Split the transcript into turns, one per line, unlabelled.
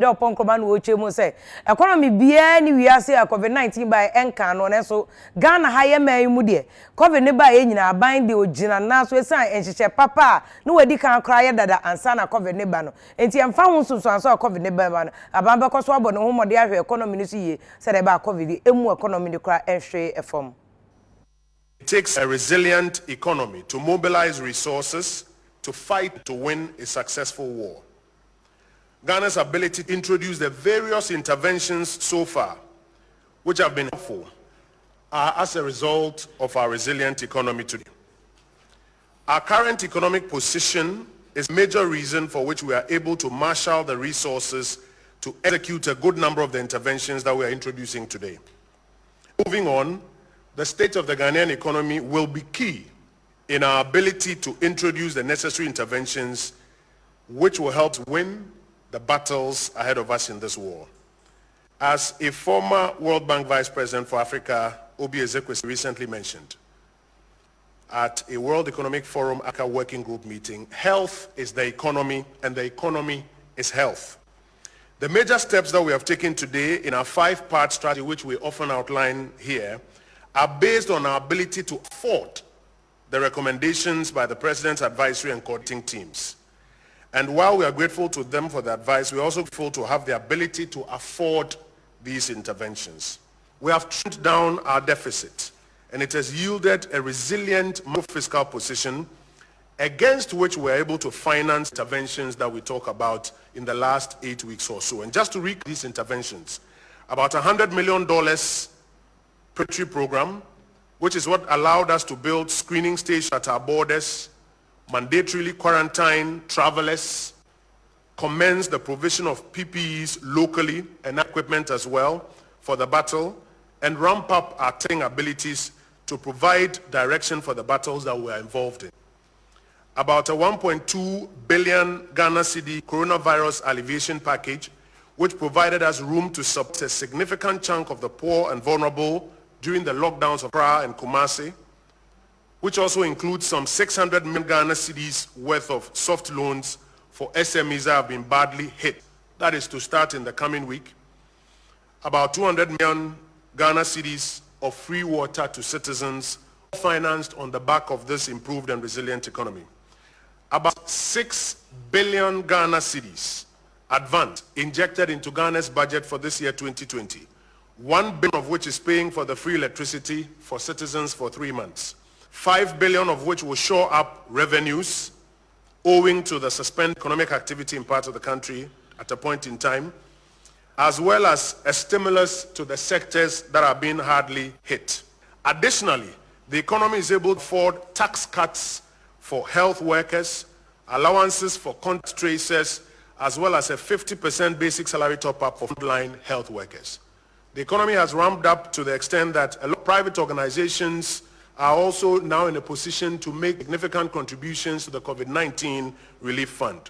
The upon command will chemo say economy be any we are say COVID-19 by enka no so Ghana higher may mudie COVID ne by nyina bind the original na so esan enhyehyɛ papa no wadi kan cry dada ansa na COVID ne ba no enti emfa ho so ansa COVID ne ba no abamba kɔ so abɔ ne ho mɔde ahwɛ economy no so yie sɛ de ba COVID emu economy ne kra ehwe efom.
It takes a resilient economy to mobilize resources to fight to win a successful war. Ghana's ability to introduce the various interventions so far, which have been helpful, are as a result of our resilient economy today. Our current economic position is a major reason for which we are able to marshal the resources to execute a good number of the interventions that we are introducing today. Moving on, the state of the Ghanaian economy will be key in our ability to introduce the necessary interventions which will help win the battles ahead of us in this war. As a former World Bank Vice President for Africa, Obi Ezekwesili, recently mentioned at a World Economic Forum Africa Working Group meeting, health is the economy and the economy is health. The major steps that we have taken today in our 5-part strategy, which we often outline here, are based on our ability to afford the recommendations by the President's advisory and coordinating teams. And while we are grateful to them for the advice, we are also grateful to have the ability to afford these interventions. We have trimmed down our deficit, and it has yielded a resilient fiscal position against which we are able to finance interventions that we talk about in the last 8 weeks or so. And just to recap these interventions, about $100 million preparatory program, which is what allowed us to build screening stations at our borders, mandatorily quarantine travelers, commence the provision of PPEs locally and equipment as well for the battle, and ramp up our testing abilities to provide direction for the battles that we are involved in. About a 1.2 billion Ghana cedi coronavirus alleviation package, which provided us room to support a significant chunk of the poor and vulnerable during the lockdowns of Accra and Kumasi, which also includes some 600 million Ghana cedis worth of soft loans for SMEs that have been badly hit. That is to start in the coming week. About 200 million Ghana cedis of free water to citizens financed on the back of this improved and resilient economy. About 6 billion Ghana cedis advanced injected into Ghana's budget for this year 2020. 1 billion of which is paying for the free electricity for citizens for 3 months. 5 billion of which will shore up revenues owing to the suspended economic activity in parts of the country at a point in time, as well as a stimulus to the sectors that are being hardly hit. Additionally, the economy is able to afford tax cuts for health workers, allowances for contact tracers, as well as a 50% basic salary top-up for frontline health workers. The economy has ramped up to the extent that a lot of private organizations are also now in a position to make significant contributions to the COVID-19 relief fund.